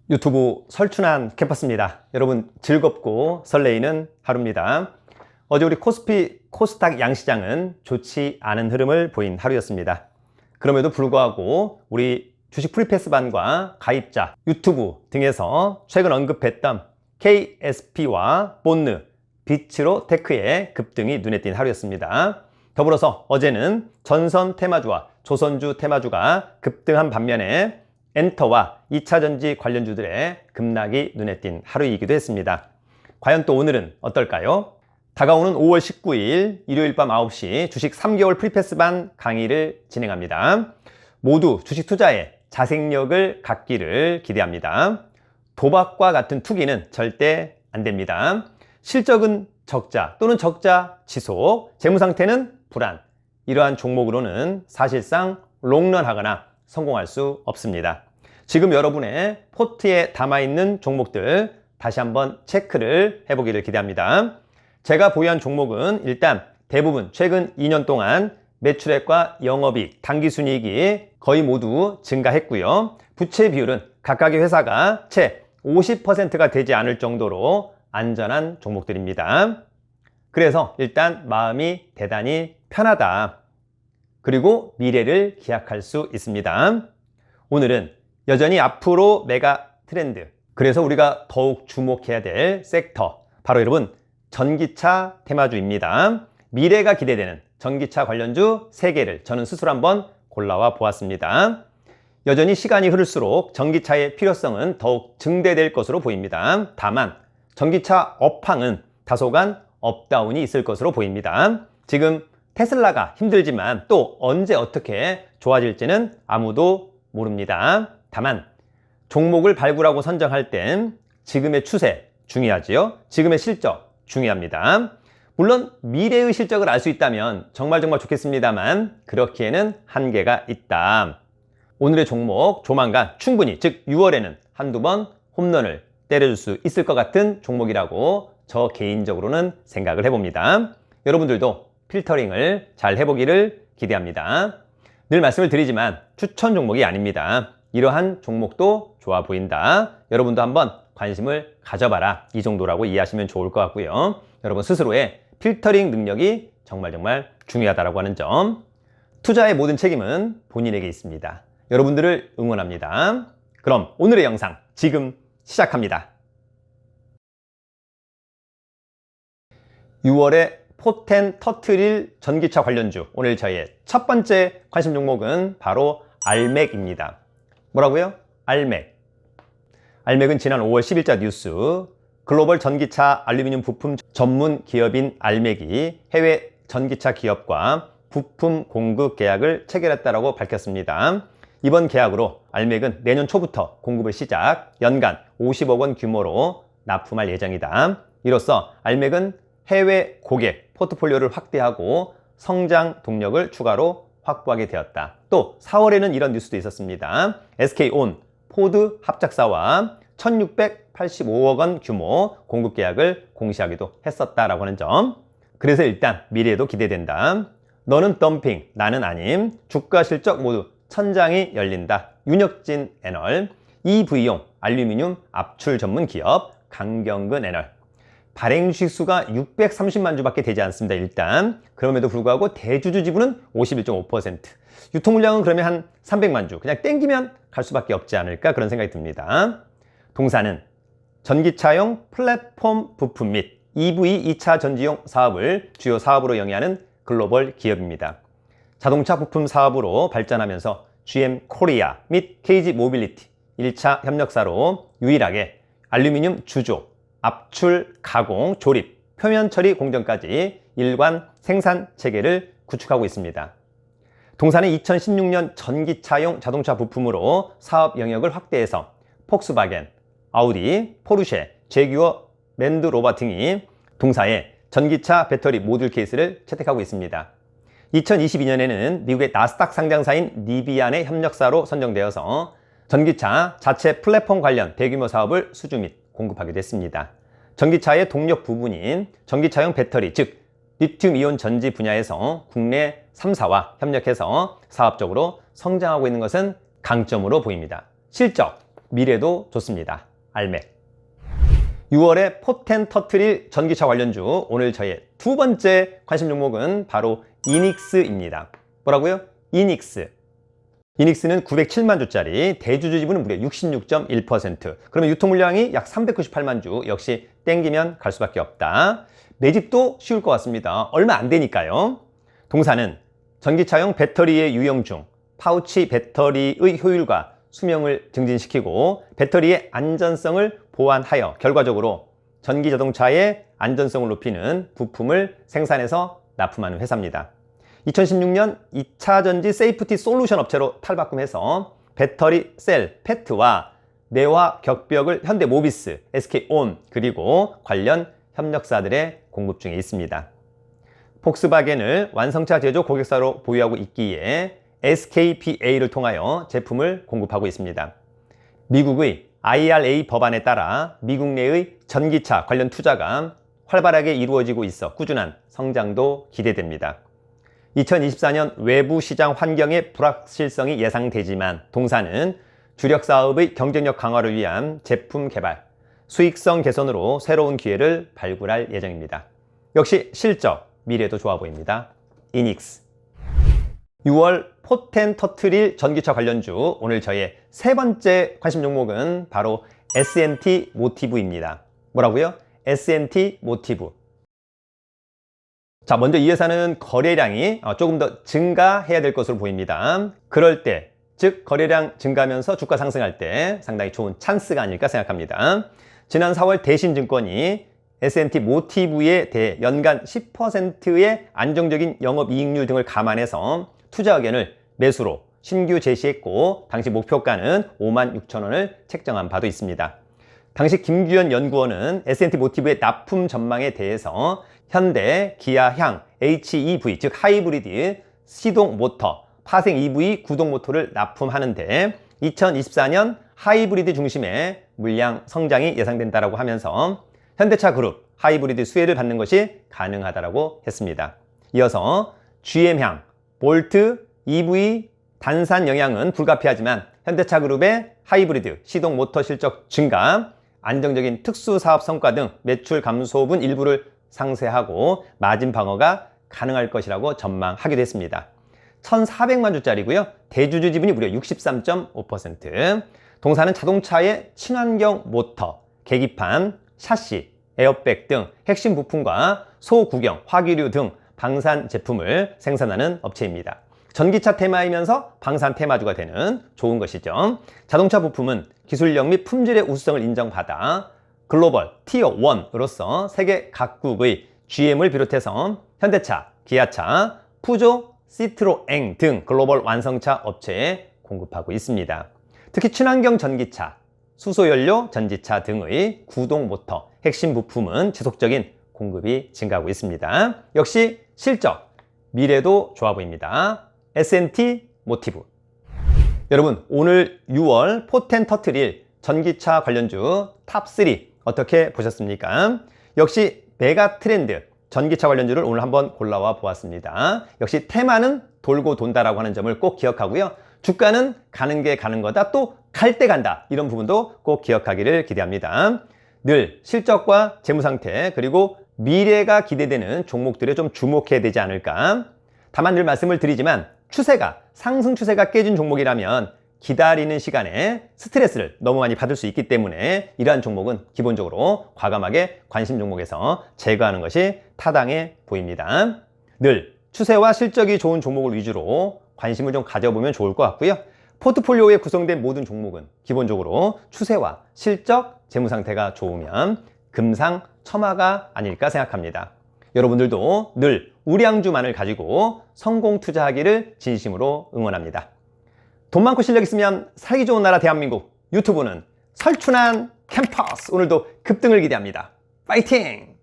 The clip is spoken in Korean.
유튜브 설춘한 캠퍼스입니다. 여러분 즐겁고 설레이는 하루입니다. 어제 우리 코스피 코스닥 양시장은 좋지 않은 흐름을 보인 하루였습니다. 그럼에도 불구하고 우리 주식 프리패스반과 가입자, 유튜브 등에서 최근 언급했던 KSP와 본느, 비츠로 테크의 급등이 눈에 띈 하루였습니다. 더불어서 어제는 전선 테마주와 조선주 테마주가 급등한 반면에 엔터와 2차전지 관련주들의 급락이 눈에 띈 하루이기도 했습니다. 과연 또 오늘은 어떨까요? 다가오는 5월 19일 일요일 밤 9시 주식 3개월 프리패스반 강의를 진행합니다. 모두 주식 투자에 자생력을 갖기를 기대합니다. 도박과 같은 투기는 절대 안 됩니다. 실적은 적자 또는 적자 지속, 재무 상태는 불안. 이러한 종목으로는 사실상 롱런하거나 성공할 수 없습니다. 지금 여러분의 포트에 담아있는 종목들 다시 한번 체크를 해보기를 기대합니다. 제가 보유한 종목은 일단 대부분 최근 2년 동안 매출액과 영업이익, 당기순이익이 거의 모두 증가했고요. 부채 비율은 각각의 회사가 채 50%가 되지 않을 정도로 안전한 종목들입니다. 그래서 일단 마음이 대단히 편하다. 그리고 미래를 기약할 수 있습니다. 오늘은 여전히 앞으로 메가 트렌드, 그래서 우리가 더욱 주목해야 될 섹터, 바로 여러분 전기차 테마주입니다. 미래가 기대되는 전기차 관련주 3개를 저는 스스로 한번 골라와 보았습니다. 여전히 시간이 흐를수록 전기차의 필요성은 더욱 증대될 것으로 보입니다. 다만 전기차 업황은 다소간 업다운이 있을 것으로 보입니다. 지금 테슬라가 힘들지만 또 언제 어떻게 좋아질지는 아무도 모릅니다. 다만 종목을 발굴하고 선정할 땐 지금의 추세 중요하지요. 지금의 실적 중요합니다. 물론 미래의 실적을 알 수 있다면 정말 좋겠습니다만 그렇기에는 한계가 있다. 오늘의 종목 조만간 충분히, 즉 6월에는 한두 번 홈런을 때려줄 수 있을 것 같은 종목이라고 저 개인적으로는 생각을 해봅니다. 여러분들도 필터링을 잘 해보기를 기대합니다. 늘 말씀을 드리지만 추천 종목이 아닙니다. 이러한 종목도 좋아 보인다. 여러분도 한번 관심을 가져봐라. 이 정도라고 이해하시면 좋을 것 같고요. 여러분 스스로의 필터링 능력이 정말 중요하다고 하는 점. 투자의 모든 책임은 본인에게 있습니다. 여러분들을 응원합니다. 그럼 오늘의 영상 지금 시작합니다. 6월에 포텐 터트릴 전기차 관련주, 오늘 저희의 첫 번째 관심 종목은 바로 알맥입니다. 뭐라고요? 알맥은 지난 5월 10일자 뉴스, 글로벌 전기차 알루미늄 부품 전문 기업인 알맥이 해외 전기차 기업과 부품 공급 계약을 체결했다고 밝혔습니다. 이번 계약으로 알맥은 내년 초부터 공급을 시작, 연간 50억 원 규모로 납품할 예정이다. 이로써 알맥은 해외 고객 포트폴리오를 확대하고 성장 동력을 추가로 확보하게 되었다. 또 4월에는 이런 뉴스도 있었습니다. SK온, 포드 합작사와 1685억 원 규모 공급 계약을 공시하기도 했었다라고 하는 점. 그래서 일단 미래에도 기대된다. 너는 덤핑, 나는 아님. 주가 실적 모두 천장이 열린다. 윤혁진 애널. EV용 알루미늄 압출 전문 기업 강경근 애널. 발행 주식 수가 630만 주밖에 되지 않습니다. 일단 그럼에도 불구하고 대주주 지분은 51.5%, 유통 물량은 그러면 한 300만 주, 그냥 땡기면 갈 수밖에 없지 않을까 그런 생각이 듭니다. 동사는 전기차용 플랫폼 부품 및 EV 2차 전지용 사업을 주요 사업으로 영위하는 글로벌 기업입니다. 자동차 부품 사업으로 발전하면서 GM 코리아 및 KG 모빌리티 1차 협력사로 유일하게 알루미늄 주조, 압출, 가공, 조립, 표면 처리 공정까지 일관 생산 체계를 구축하고 있습니다. 동사는 2016년 전기차용 자동차 부품으로 사업 영역을 확대해서 폭스바겐, 아우디, 포르쉐, 제규어, 랜드로버 등이 동사의 전기차 배터리 모듈 케이스를 채택하고 있습니다. 2022년에는 미국의 나스닥 상장사인 니비안의 협력사로 선정되어서 전기차 자체 플랫폼 관련 대규모 사업을 수주 및 공급하기도 했습니다. 전기차의 동력 부분인 전기차용 배터리, 즉 리튬 이온 전지 분야에서 국내 3사와 협력해서 사업적으로 성장하고 있는 것은 강점으로 보입니다. 실적 미래도 좋습니다. 알맥. 6월에 포텐 터트릴 전기차 관련주, 오늘 저의 두 번째 관심 종목은 바로 이닉스입니다. 뭐라고요? 이닉스. 이닉스는 907만 주짜리, 대주주 지분은 무려 66.1%. 그러면 유통 물량이 약 398만 주, 역시 땡기면 갈 수밖에 없다. 매집도 쉬울 것 같습니다. 얼마 안 되니까요. 동사는 전기차용 배터리의 유형 중 파우치 배터리의 효율과 수명을 증진시키고 배터리의 안전성을 보완하여 결과적으로 전기 자동차의 안전성을 높이는 부품을 생산해서 납품하는 회사입니다. 2016년 2차 전지 세이프티 솔루션 업체로 탈바꿈해서 배터리 셀, 페트와 내화 격벽을 현대 모비스, SK온 그리고 관련 협력사들의 공급 중에 있습니다. 폭스바겐을 완성차 제조 고객사로 보유하고 있기에 SKPA를 통하여 제품을 공급하고 있습니다. 미국의 IRA 법안에 따라 미국 내의 전기차 관련 투자가 활발하게 이루어지고 있어 꾸준한 성장도 기대됩니다. 2024년 외부 시장 환경의 불확실성이 예상되지만 동사는 주력 사업의 경쟁력 강화를 위한 제품 개발, 수익성 개선으로 새로운 기회를 발굴할 예정입니다. 역시 실적, 미래도 좋아 보입니다. 이닉스. 6월 포텐 터트릴 전기차 관련주, 오늘 저의 세 번째 관심 종목은 바로 S&T 모티브입니다. 뭐라고요? S&T 모티브. 자, 먼저 이 회사는 거래량이 조금 더 증가해야 될 것으로 보입니다. 그럴 때, 즉 거래량 증가하면서 주가 상승할 때 상당히 좋은 찬스가 아닐까 생각합니다. 지난 4월 대신증권이 S&T 모티브에 대해 연간 10%의 안정적인 영업이익률 등을 감안해서 투자 의견을 매수로 신규 제시했고 당시 목표가는 56,000원을 책정한 바도 있습니다. 당시 김규현 연구원은 S&T 모티브의 납품 전망에 대해서 현대, 기아, 향, HEV, 즉 하이브리드, 시동 모터, 파생 EV, 구동 모터를 납품하는데 2024년 하이브리드 중심의 물량 성장이 예상된다라고 하면서 현대차 그룹 하이브리드 수혜를 받는 것이 가능하다라고 했습니다. 이어서 GM향, 볼트, EV, 단산 영향은 불가피하지만 현대차 그룹의 하이브리드, 시동 모터 실적 증가, 안정적인 특수 사업 성과 등 매출 감소분 일부를 상쇄하고 마진 방어가 가능할 것이라고 전망하기도 했습니다. 1,400만 주짜리고요. 대주주 지분이 무려 63.5%. 동사는 자동차의 친환경 모터, 계기판, 샤시, 에어백 등 핵심 부품과 소구경, 화기류 등 방산 제품을 생산하는 업체입니다. 전기차 테마이면서 방산 테마주가 되는 좋은 것이죠. 자동차 부품은 기술력 및 품질의 우수성을 인정받아 글로벌 티어 1으로서 세계 각국의 GM을 비롯해서 현대차, 기아차, 푸조, 시트로엥 등 글로벌 완성차 업체에 공급하고 있습니다. 특히 친환경 전기차, 수소연료 전지차 등의 구동 모터, 핵심 부품은 지속적인 공급이 증가하고 있습니다. 역시 실적, 미래도 좋아 보입니다. S&T 모티브. 여러분, 오늘 6월 포텐 터트릴 전기차 관련주 탑3 어떻게 보셨습니까? 역시 메가 트렌드 전기차 관련주를 오늘 한번 골라와 보았습니다. 역시 테마는 돌고 돈다라고 하는 점을 꼭 기억하고요. 주가는 가는 게 가는 거다, 또 갈 때 간다, 이런 부분도 꼭 기억하기를 기대합니다. 늘 실적과 재무상태 그리고 미래가 기대되는 종목들에 좀 주목해야 되지 않을까. 다만 늘 말씀을 드리지만 추세가, 상승 추세가 깨진 종목이라면 기다리는 시간에 스트레스를 너무 많이 받을 수 있기 때문에 이러한 종목은 기본적으로 과감하게 관심 종목에서 제거하는 것이 타당해 보입니다. 늘 추세와 실적이 좋은 종목을 위주로 관심을 좀 가져보면 좋을 것 같고요. 포트폴리오에 구성된 모든 종목은 기본적으로 추세와 실적, 재무 상태가 좋으면 금상첨화가 아닐까 생각합니다. 여러분들도 늘 우량주만을 가지고 성공 투자하기를 진심으로 응원합니다. 돈 많고 실력 있으면 살기 좋은 나라 대한민국, 유튜브는 설춘한 캠퍼스, 오늘도 급등을 기대합니다. 파이팅!